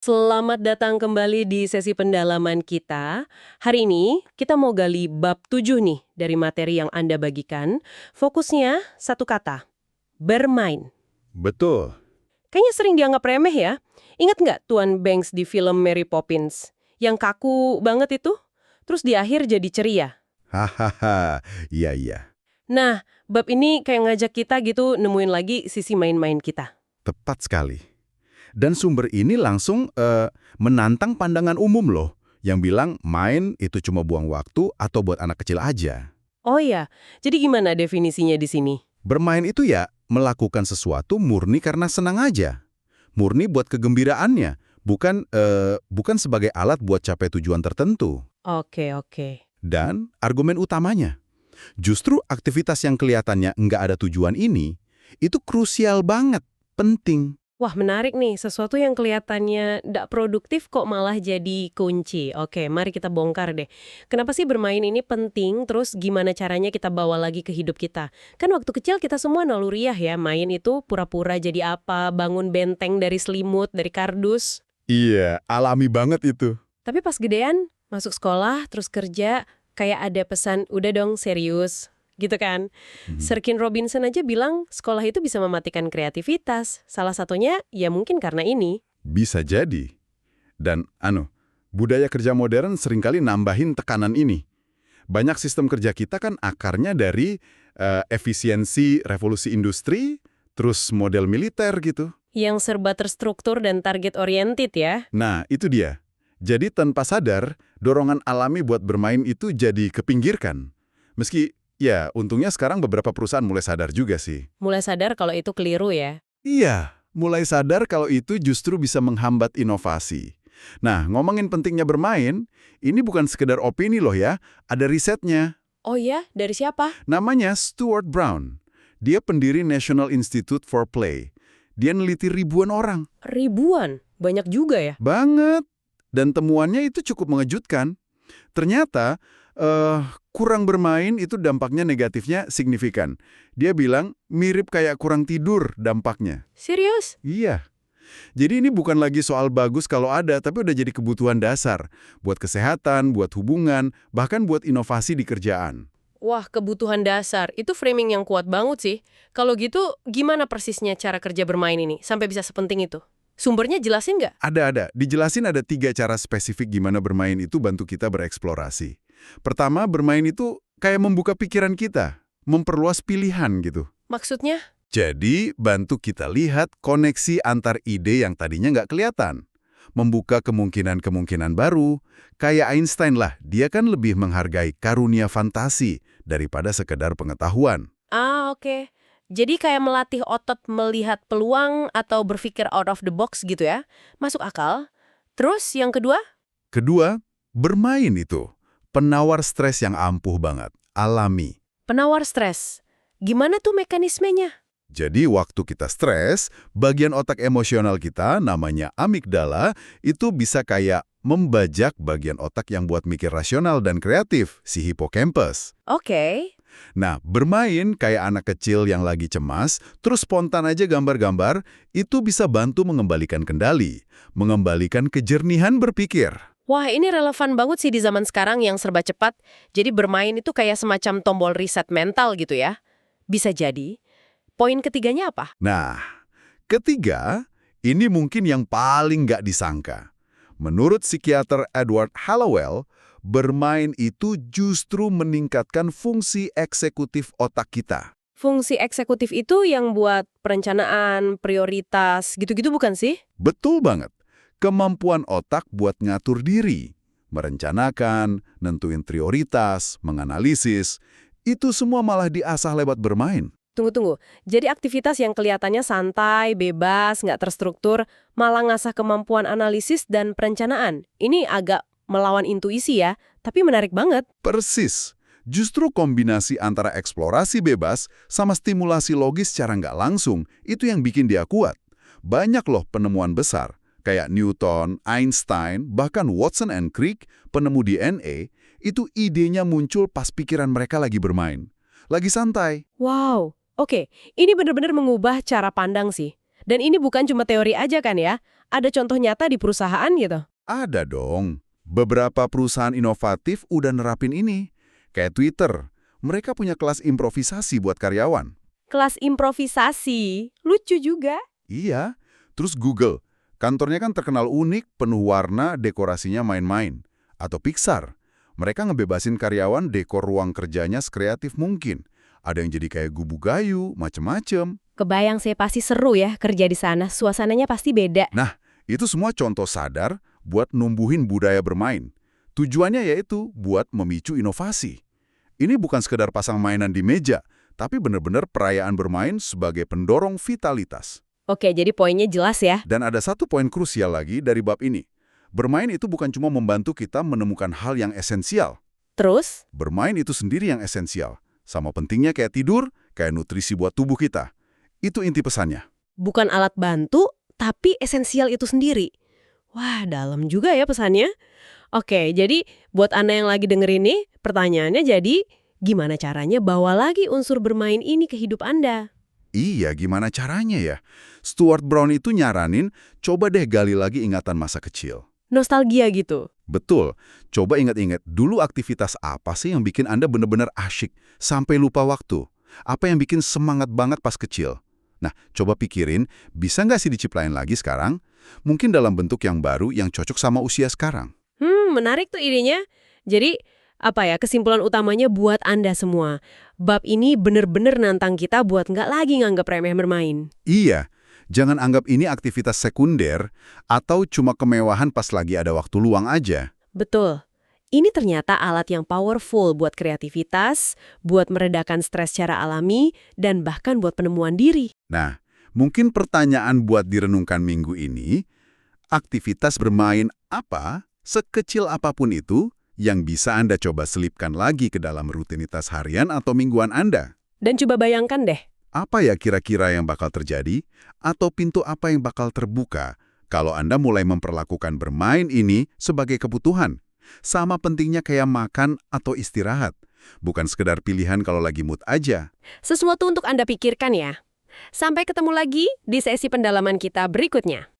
Selamat datang kembali di sesi pendalaman kita. Hari ini kita mau gali bab 7 nih dari materi yang Anda bagikan. Fokusnya satu kata, bermain. Betul. Kayaknya sering dianggap remeh ya. Ingat nggak Tuan Banks di film Mary Poppins? Yang kaku banget itu, terus di akhir jadi ceria. Hahaha, iya iya, Nah, bab ini kayak ngajak kita gitu nemuin lagi sisi main-main kita. tepat sekali. Dan sumber ini langsung menantang pandangan umum loh, yang bilang main itu cuma buang waktu atau buat anak kecil aja. Oh iya, jadi gimana definisinya di sini? Bermain itu ya melakukan sesuatu murni karena senang aja. Murni buat kegembiraannya, bukan sebagai alat buat capai tujuan tertentu. Oke, oke. Dan argumen utamanya, justru aktivitas yang kelihatannya nggak ada tujuan ini, itu krusial banget, penting. Wah, menarik nih. Sesuatu yang kelihatannya tidak produktif kok malah jadi kunci. Oke, mari kita bongkar deh. Kenapa sih bermain ini penting, terus gimana caranya kita bawa lagi ke hidup kita? Kan waktu kecil kita semua naluriah ya, main itu pura-pura jadi apa, bangun benteng dari selimut, dari kardus. Iya, alami banget itu. Tapi pas gedean, masuk sekolah, terus kerja, kayak ada pesan, udah dong serius. Gitu kan. Sir Ken Robinson aja bilang sekolah itu bisa mematikan kreativitas. Salah satunya ya mungkin karena ini. Bisa jadi. Dan budaya kerja modern seringkali nambahin tekanan ini. Banyak sistem kerja kita kan akarnya dari efisiensi revolusi industri, terus model militer gitu. Yang serba terstruktur dan target oriented ya. Nah, itu dia. Jadi tanpa sadar, dorongan alami buat bermain itu jadi kepinggirkan. Meski, ya untungnya sekarang beberapa perusahaan mulai sadar juga sih. Mulai sadar kalau itu keliru ya. Iya, mulai sadar kalau itu justru bisa menghambat inovasi. Nah, ngomongin pentingnya bermain, ini bukan sekedar opini loh ya, ada risetnya. Oh ya, dari siapa? Namanya Stuart Brown. Dia pendiri National Institute for Play. Dia neliti ribuan orang. Ribuan. Banyak juga ya. Banget. Dan temuannya itu cukup mengejutkan. Ternyata, kurang bermain itu dampaknya negatifnya signifikan. Dia bilang mirip kayak kurang tidur dampaknya. Serius? Iya. Jadi ini bukan lagi soal bagus kalau ada, tapi udah jadi kebutuhan dasar. Buat kesehatan, buat hubungan, bahkan buat inovasi di kerjaan. Wah, kebutuhan dasar. Itu framing yang kuat banget sih. Kalau gitu, gimana persisnya cara kerja bermain ini? Sampai bisa sepenting itu? Sumbernya jelasin nggak? Ada. Dijelasin ada 3 cara spesifik gimana bermain itu bantu kita bereksplorasi. Pertama, bermain itu kayak membuka pikiran kita, memperluas pilihan gitu. Maksudnya? Jadi, bantu kita lihat koneksi antar ide yang tadinya nggak kelihatan. Membuka kemungkinan-kemungkinan baru. Kayak Einstein lah, dia kan lebih menghargai karunia fantasi daripada sekedar pengetahuan. Ah, oke. Jadi kayak melatih otot melihat peluang atau berpikir out of the box gitu ya. Masuk akal. Terus yang kedua? Kedua, bermain itu. Penawar stres yang ampuh banget, alami. Penawar stres. Gimana tuh mekanismenya? Jadi waktu kita stres, bagian otak emosional kita, namanya amigdala, itu bisa kayak membajak bagian otak yang buat mikir rasional dan kreatif, si hippocampus. Oke. Nah, bermain kayak anak kecil yang lagi cemas, terus spontan aja gambar-gambar, itu bisa bantu mengembalikan kendali, mengembalikan kejernihan berpikir. Wah, ini relevan banget sih di zaman sekarang yang serba cepat. Jadi bermain itu kayak semacam tombol reset mental gitu ya. Bisa jadi. Poin ketiganya apa? Nah, ketiga, ini mungkin yang paling nggak disangka. Menurut psikiater Edward Hallowell, bermain itu justru meningkatkan fungsi eksekutif otak kita. Fungsi eksekutif itu yang buat perencanaan, prioritas, gitu-gitu bukan sih? Betul banget. Kemampuan otak buat ngatur diri, merencanakan, nentuin prioritas, menganalisis, itu semua malah diasah lewat bermain. Tunggu. Jadi aktivitas yang kelihatannya santai, bebas, nggak terstruktur, malah ngasah kemampuan analisis dan perencanaan. Ini agak melawan intuisi ya, tapi menarik banget. Persis. Justru kombinasi antara eksplorasi bebas sama stimulasi logis secara nggak langsung, itu yang bikin dia kuat. Banyak loh penemuan besar, kayak Newton, Einstein, bahkan Watson and Crick, penemu DNA, itu idenya muncul pas pikiran mereka lagi bermain. Lagi santai. Wow, oke. Ini benar-benar mengubah cara pandang sih. Dan ini bukan cuma teori aja kan ya. ada contoh nyata di perusahaan gitu? Ada dong. Beberapa perusahaan inovatif udah nerapin ini. Kayak Twitter. Mereka punya kelas improvisasi buat karyawan. Kelas improvisasi, lucu juga. Iya. Terus Google. Kantornya kan terkenal unik, penuh warna, dekorasinya main-main. Atau Pixar. Mereka ngebebasin karyawan dekor ruang kerjanya sekreatif mungkin. Ada yang jadi kayak gubu-gayu, macem-macem. Kebayang sih pasti seru ya kerja di sana, suasananya pasti beda. Nah, itu semua contoh sadar buat numbuhin budaya bermain. Tujuannya yaitu buat memicu inovasi. Ini bukan sekedar pasang mainan di meja, tapi benar-benar perayaan bermain sebagai pendorong vitalitas. Oke, jadi poinnya jelas ya. Dan ada satu poin krusial lagi dari bab ini. Bermain itu bukan cuma membantu kita menemukan hal yang esensial. Terus? Bermain itu sendiri yang esensial. Sama pentingnya kayak tidur, kayak nutrisi buat tubuh kita. Itu inti pesannya. Bukan alat bantu, tapi esensial itu sendiri. Wah, dalam juga ya pesannya. Oke, jadi buat Anda yang lagi denger ini, pertanyaannya jadi, gimana caranya bawa lagi unsur bermain ini ke hidup Anda? Iya, gimana caranya ya? Stuart Brown itu nyaranin, coba deh gali lagi ingatan masa kecil. Nostalgia gitu. Betul. Coba ingat-ingat, dulu aktivitas apa sih yang bikin Anda benar-benar asyik, sampai lupa waktu? Apa yang bikin semangat banget pas kecil? Nah, coba pikirin, bisa nggak sih diciplain lagi sekarang? Mungkin dalam bentuk yang baru yang cocok sama usia sekarang. Menarik tuh idenya. Jadi, kesimpulan utamanya buat Anda semua. Bab ini bener-bener nantang kita buat nggak lagi nganggap remeh bermain. Iya, jangan anggap ini aktivitas sekunder atau cuma kemewahan pas lagi ada waktu luang aja. Betul. Ini ternyata alat yang powerful buat kreativitas, buat meredakan stres secara alami, dan bahkan buat penemuan diri. Nah, mungkin pertanyaan buat direnungkan minggu ini, aktivitas bermain apa, sekecil apapun itu, yang bisa Anda coba selipkan lagi ke dalam rutinitas harian atau mingguan Anda? Dan coba bayangkan deh, Apa ya kira-kira yang bakal terjadi? Atau pintu apa yang bakal terbuka kalau Anda mulai memperlakukan bermain ini sebagai kebutuhan? Sama pentingnya kayak makan atau istirahat. Bukan sekedar pilihan kalau lagi mood aja. sesuatu untuk Anda pikirkan ya. Sampai ketemu lagi di sesi pendalaman kita berikutnya.